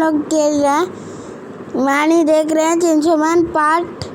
लोग खेल रहे हैं, मानी देख रहे हैं चेंसो मैन पार्ट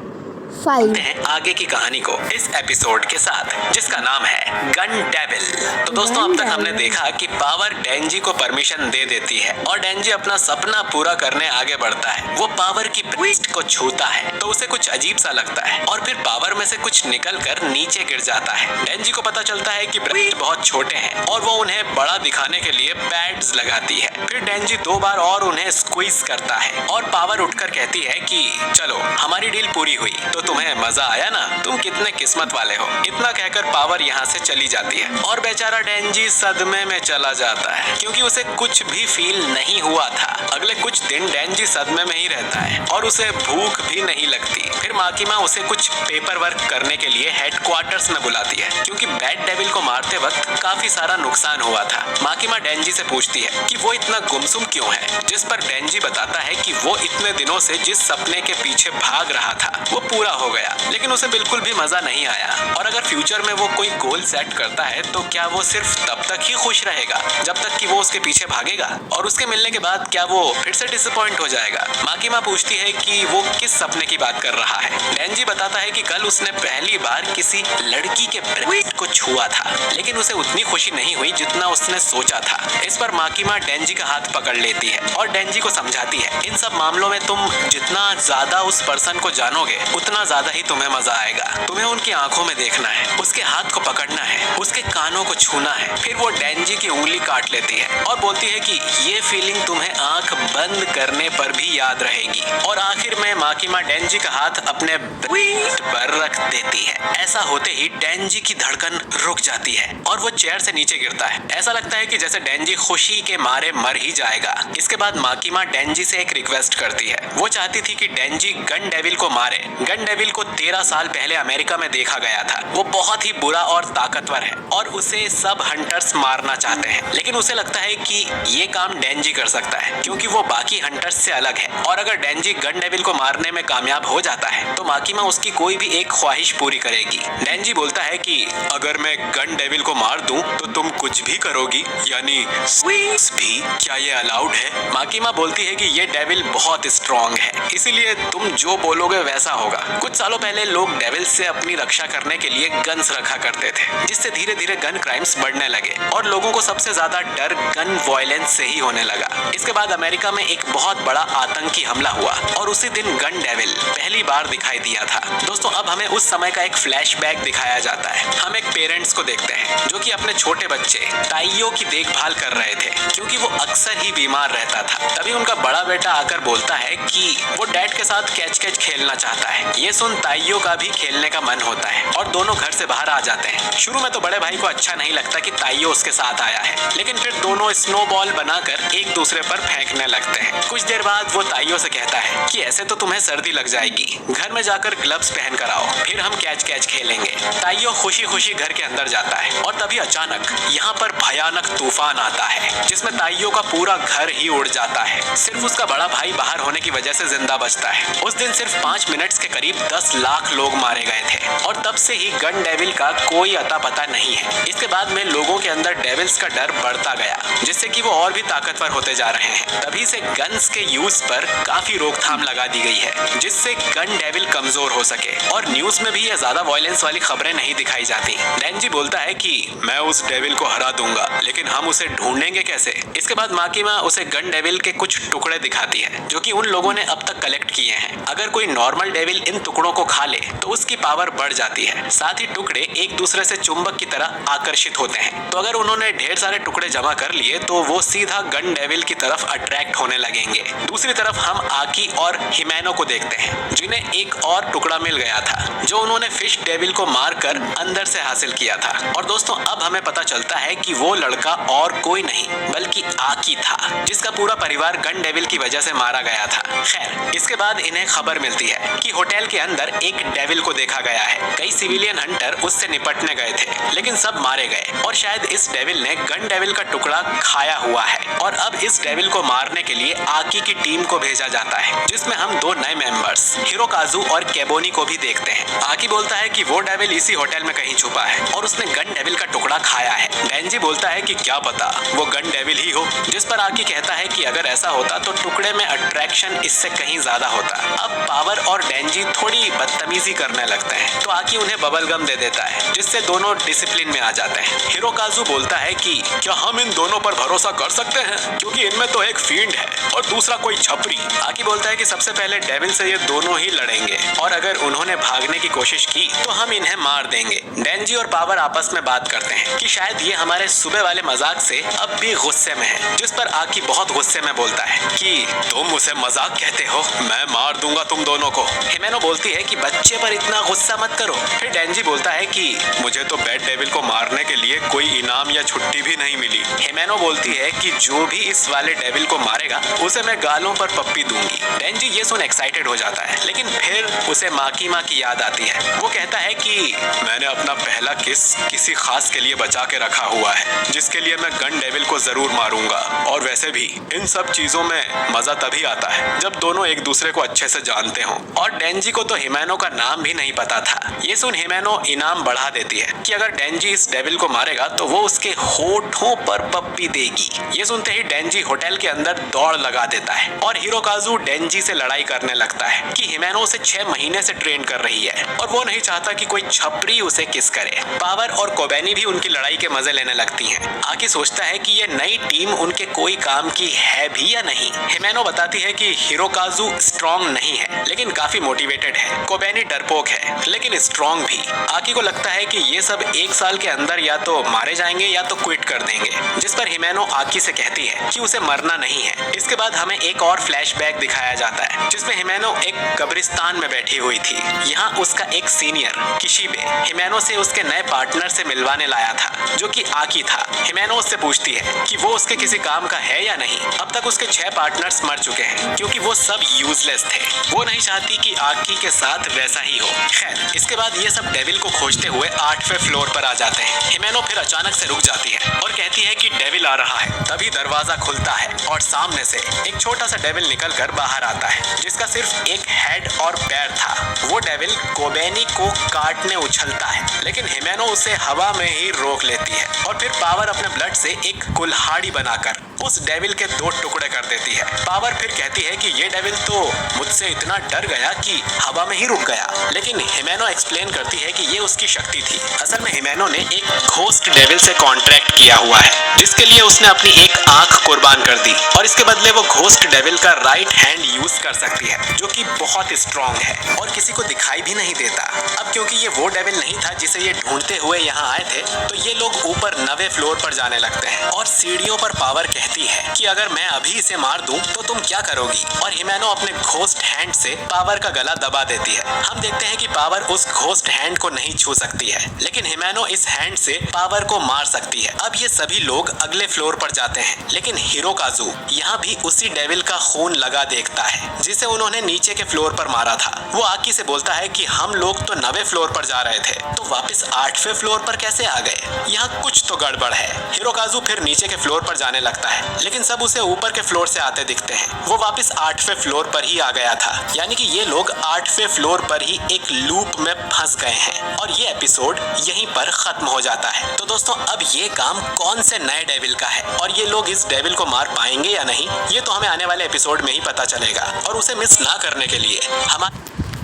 5। आगे की कहानी को इस एपिसोड के साथ, जिसका नाम है गन डेविल। तो दोस्तों, अब तक हमने देखा कि पावर डेंजी को परमिशन दे देती है और डेंजी अपना सपना पूरा करने आगे बढ़ता है। वो पावर की ब्रीस्ट को छूता है तो उसे कुछ अजीब सा लगता है और फिर पावर में से कुछ निकल कर नीचे गिर जाता है। डेंजी को पता चलता है कि ब्रीस्ट बहुत छोटे हैं और वो उन्हें बड़ा दिखाने के लिए पैड्स लगाती है। फिर डेंजी 2 बार और उन्हें स्क्वीज करता है और पावर उठकर कहती है कि चलो, हमारी डील पूरी हुई तो तुम्हें मजा आया ना, तुम कितने किस्मत वाले हो। इतना कहकर पावर यहाँ से चली जाती है और बेचारा डेंजी सदमे में चला जाता है क्योंकि उसे कुछ भी फील नहीं हुआ था। अगले कुछ दिन डेंजी सदमे में ही रहता है और उसे भूख भी नहीं लगती। फिर माकीमा उसे कुछ पेपर वर्क करने के लिए हेडक्वार्टर्स में बुलाती है क्योंकि बैड डेविल को मारते वक्त काफी सारा नुकसान हुआ था। माकीमा डेंजी से पूछती है कि वो इतना गुमसुम क्यों है, जिस पर डेंजी बताता है कि वो इतने दिनों से जिस सपने के पीछे भाग रहा था वो पूरा हो गया, लेकिन उसे बिल्कुल भी मजा नहीं आया। और अगर फ्यूचर में वो कोई गोल सेट करता है तो क्या वो सिर्फ तब तक ही खुश रहेगा जब तक कि वो उसके पीछे भागेगा, और उसके मिलने के बाद क्या वो फिर से डिसअपॉइंट हो जाएगा। माकीमा पूछती है कि वो किस सपने की बात कर रहा है। डेंजी बताता है कि कल उसने पहली बार किसी लड़की के ब्रेस्ट को छुआ था, लेकिन उसे उतनी खुशी नहीं हुई जितना उसने सोचा था। इस पर माकीमा डेंजी का हाथ पकड़ लेती है और डेंजी को समझाती है, इन सब मामलों में तुम जितना ज्यादा उस पर्सन को जानोगे उतना ज्यादा ही तुम्हें मजा आएगा। तुम्हें उनकी आंखों में देखना है, उसके हाथ को पकड़ना है, उसके कानों को छूना है। फिर वो डेंजी की उंगली काट लेती है और बोलती है कि ये फीलिंग तुम्हें आंख बंद करने पर भी याद रहेगी। और आखिर में माकीमा डेंजी का हाथ अपने ब्रेस्ट पर रख देती है। ऐसा होते ही डेंजी की धड़कन रुक जाती है और वो चेयर से नीचे गिरता है। ऐसा लगता है कि जैसे डेंजी खुशी के मारे मर ही जाएगा। इसके बाद माकीमा डेंजी से एक रिक्वेस्ट करती है। वो चाहती थी कि डेंजी गन डेविल को मारे। गन डेविल को 13 साल पहले अमेरिका में देखा गया था। वो बहुत ही बुरा और ताकतवर है और उसे सब हंटर्स मारना चाहते हैं, लेकिन उसे लगता है कि ये काम डेंजी कर सकता है क्योंकि वो बाकी हंटर्स से अलग है। और अगर डेंजी गन डेविल को मारने में कामयाब हो जाता है तो माकीमा उसकी कोई भी एक ख्वाहिश पूरी करेगी। डेंजी बोलता है कि अगर मैं गन डेविल को मार दूं तो तुम कुछ भी करोगी, यानी स्विंग्स भी। क्या ये अलाउड है? माकीमा बोलती है कि ये डेविल बहुत स्ट्रॉन्ग है, इसीलिए तुम जो बोलोगे वैसा होगा। कुछ सालों पहले लोग डेविल से अपनी रक्षा करने के लिए गन्स रखा करते थे, जिससे धीरे धीरे गन क्राइम्स बढ़ने लगे और लोगों को सबसे ज्यादा डर गन वॉयलेंस से ही होने लगा। इसके बाद अमेरिका में एक बहुत बड़ा आतंकी हमला हुआ और उसी दिन गन डेविल पहली बार दिखाई दिया था। दोस्तों, अब हमें उस समय का एक फ्लैशबैक दिखाया जाता है। हम एक पेरेंट्स को देखते हैं जो कि अपने छोटे बच्चे ताइयो की देखभाल कर रहे थे क्योंकि वो अक्सर ही बीमार रहता था। तभी उनका बड़ा बेटा आकर बोलता है कि वो डैड के साथ कैच कैच खेलना चाहता है। ये सुन ताइयो का भी खेलने का मन होता है और दोनों घर से बाहर आ जाते हैं। शुरू में तो बड़े भाई को अच्छा नहीं लगता कि ताइयो उसके साथ आया है, लेकिन फिर दोनों स्नोबॉल बनाकर एक दूसरे पर फेंकने लगते हैं। कुछ देर बाद वो ताइयो से कहता है कि ऐसे तो तुम्हें सर्दी लग जाएगी, घर में जाकर ग्लव्स पहन कर आओ, फिर हम कैच कैच खेलेंगे। ताइयो खुशी खुशी घर के अंदर जाता है और तभी अचानक यहाँ पर भयानक तूफान आता है जिसमें ताइयो का पूरा घर ही उड़ जाता है। सिर्फ उसका बड़ा भाई बाहर होने की वजह से जिंदा बचता है। उस दिन सिर्फ 5 मिनट्स के करीब 10 लाख लोग मारे गए थे और तब से ही गन डेविल का कोई अता पता नहीं है। इसके बाद में लोगों के अंदर डेविल्स का डर बढ़ता गया, जिससे कि वो और भी ताकतवर होते जा रहे हैं। तभी से गन्स के यूज पर काफी रोकथाम लगा दी गई है, जिससे गन डेविल कमजोर हो सके और न्यूज में भी ये ज्यादा वायलेंस वाली खबरें नहीं दिखाई जाती। डेंजी बोलता है कि मैं उस डेविल को हरा दूंगा, लेकिन हम उसे ढूंढेंगे कैसे? इसके बाद माकीमा उसे गन डेविल के कुछ टुकड़े दिखाती है जो कि उन लोगों ने अब तक कलेक्ट किए हैं। अगर कोई नॉर्मल डेविल इन टुकड़ों को खा ले तो उसकी पावर बढ़ जाती है। साथ ही टुकड़े एक दूसरे से चुंबक की तरह आकर्षित होते हैं, तो अगर उन्होंने ढेर सारे टुकड़े जमा कर लिए तो वो सीधा गन डेविल की तरफ अट्रैक्ट होने लगेंगे। दूसरी तरफ हम आकी और हिमेनो को देखते हैं, जिन्हें एक और टुकड़ा मिल गया था जो उन्होंने फिश डेविल को मारकर अंदर से हासिल किया था। और दोस्तों, अब हमें पता चलता है कि वो लड़का और कोई नहीं बल्कि आकी था, जिसका पूरा परिवार गन डेविल की वजह से मारा गया था। खैर, इसके बाद इन्हें खबर मिलती है कि होटल के अंदर एक डेविल को देखा गया है। कई सिविलियन हंटर उससे निपटने गए थे, लेकिन सब मारे गए और शायद इस डेविल ने गन डेविल का टुकड़ा खाया हुआ है। और अब इस डेविल को मारने के लिए आकी की टीम को भेजा जाता है, जिसमें हम 2 नए मेंबर्स हिरोकाजु और केबोनी को भी देखते हैं। आकी बोलता है कि वो डेविल इसी होटल में कहीं छुपा है और उसने गन डेविल का टुकड़ा खाया है। डेंजी बोलता है कि क्या पता वो गन डेविल ही हो, जिस पर आकी कहता है कि अगर ऐसा होता तो टुकड़े में अट्रैक्शन इससे कहीं ज्यादा होता। अब पावर और डेंजी थोड़ी बदतमीजी करने लगते हैं, तो आकी उन्हें बबल गम दे देता है, जिससे दोनों डिसिप्लिन में आ जाते हैं। हिरोकाजु बोलता है कि क्या हम इन दोनों पर भरोसा कर सकते हैं, क्योंकि इनमें तो एक फील्ड है और दूसरा कोई छपरी। आकी बोलता है कि सबसे पहले डेविल से ये दोनों ही लड़ेंगे और अगर उन्होंने भागने की कोशिश की तो हम इन्हें मार देंगे। डेंजी और पावर आपस में बात करते हैं कि शायद ये हमारे सुबह वाले मजाक से अब भी गुस्से में है, जिस पर आकी बहुत गुस्से में बोलता है कि तुम उसे मजाक कहते हो, मैं मार दूंगा तुम दोनों को। हिमेनो बोलती है कि बच्चे पर इतना गुस्सा मत करो। फिर डेंजी बोलता है कि मुझे तो बैड डेविल को मारने के लिए कोई इनाम या छुट्टी भी नहीं मिली। हिमेनो बोलती है कि जो भी इस वाले डेविल को मारेगा उसे मैं गालों पर पप्पी दूंगी। डेंजी ये सुन एक्साइटेड हो जाता है, लेकिन फिर उसे माँ की याद आती है। वो कहता है कि मैंने अपना पहला किस किसी खास के लिए बचा के रखा हुआ है, जिसके लिए मैं गन डेविल को जरूर मारूंगा। और वैसे भी इन सब चीजों में मजा तभी आता है जब दोनों एक दूसरे को अच्छे से जानते हों। और डेंजी को तो हिमेनो का नाम भी नहीं पता था। ये सुन हिमेनो इनाम बढ़ा देती है कि अगर डेंजी इस डेविल को मारेगा तो वो उसके होठों पर पप्पी देगी। ये सुनते ही डेंजी होटल के अंदर दौड़ लगा देता है और हिरोकाजु डेंजी से लड़ाई करने लगता है कि हिमेनो उसे 6 महीने से ट्रेन कर रही है और वो नहीं चाहता कि कोई छपरी उसे किस करे। पावर और कोबेनी भी उनकी लड़ाई के मजे लेने लगती हैं। आकी सोचता है कि ये नई टीम उनके कोई काम की है भी या नहीं। हिमेनो बताती है कि हिरोकाजु स्ट्रॉन्ग नहीं है, लेकिन काफी मोटिवेटेड है। कोबेनी डरपोक है, लेकिन स्ट्रॉन्ग भी। आकी को लगता है कि ये सब 1 साल के अंदर या तो मारे जाएंगे या तो क्विट कर देंगे, जिस पर हिमेनो आकी से कहती है कि उसे मरना नहीं है। इसके बाद हमें एक और फ्लैशबैक दिखाया जाता है, जिसमें हिमेनो एक कब्रिस्तान में बैठी हुई थी। यहाँ उसका एक सीनियर किशिबे हिमेनो से उसके नए पार्टनर से मिलवाने लाया था, जो कि आकी था। हिमेनो उससे पूछती है कि वो उसके किसी काम का है या नहीं। अब तक उसके 6 पार्टनर्स मर चुके हैं, क्योंकि वो सब यूजलेस थे। वो नहीं चाहती कि आकी के साथ वैसा ही हो। खैर, इसके बाद ये सब डेविल को खोजते हुए 8वें फ्लोर पर आ जाते हैं। हिमेनो फिर अचानक से रुक जाती है और कहती है कि डेविल आ रहा है। तभी दरवाजा खुलता है और सामने से एक छोटा सा डेविल निकलकर बाहर आता है, जिसका सिर्फ एक हेड और पैर था। वो डेविल कोबेनी को काटने उछलता है, लेकिन हिमेनो उसे हवा में ही रोक लेती है और फिर पावर अपने ब्लड से एक कुल्हाड़ी बनाकर उस डेविल के 2 टुकड़े कर देती है। पावर फिर कहती है कि ये डेविल तो मुझसे इतना डर गया कि हवा में ही रुक गया, लेकिन हिमेनो एक्सप्लेन करती है कि ये उसकी शक्ति थी। असल में हिमेनो ने एक घोस्ट डेविल से कॉन्ट्रैक्ट किया हुआ है, जिसके लिए उसने अपनी एक आंख कुर्बान कर दी और इसके बदले वो घोस्ट डेविल का राइट हैंड यूज कर सकती है, जो कि बहुत स्ट्रॉन्ग है और किसी को दिखाई भी नहीं देता। अब क्योंकि ये वो डेविल नहीं था जिसे ये ढूंढते हुए यहाँ आए थे, तो ये लोग ऊपर 9वें फ्लोर पर जाने लगते हैं और सीढ़ियों पर पावर कहती है कि अगर मैं अभी इसे मार दूं तो तुम क्या करोगी। और हिमेनो अपने घोस्ट हैंड से पावर का गला दबा देती है। हम देखते हैं कि पावर उस घोस्ट हैंड को नहीं छू सकती है, लेकिन हिमेनो इस हैंड से पावर को मार सकती है। अब ये सभी लोग अगले फ्लोर पर जाते हैं, लेकिन हिरोकाजु यहाँ भी उसी डेविल का खून लगा देखता है जिसे उन्होंने नीचे के फ्लोर पर मारा था। वो आकी से बोलता है कि हम लोग तो 9वें फ्लोर पर जा रहे थे, तो वापस 8वें फ्लोर पर कैसे आ गए? यहाँ कुछ तो गड़बड़ है। हिरोकाजु फिर नीचे के फ्लोर पर जाने लगता है, लेकिन सब उसे ऊपर के फ्लोर से आते दिखते हैं। वो वापस 8वें फ्लोर पर ही आ गया था, यानी कि ये लोग 8वें फ्लोर पर ही एक लूप में फंस गए हैं और ये एपिसोड यहीं पर खत्म हो जाता है। तो दोस्तों, अब ये काम कौन से नए डेविल का है और ये लोग इस डेविल को मार पाएंगे या नहीं, ये तो हमें आने वाले एपिसोड में ही पता चलेगा। और उसे मिस ना करने के लिए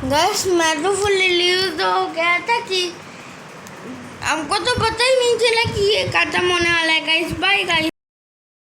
गाइस, मैं तो फुल रिलीज हो गया था कि हमको तो पता ही नहीं चला कि ये खत्म होने वाला है। Guys, bye guys.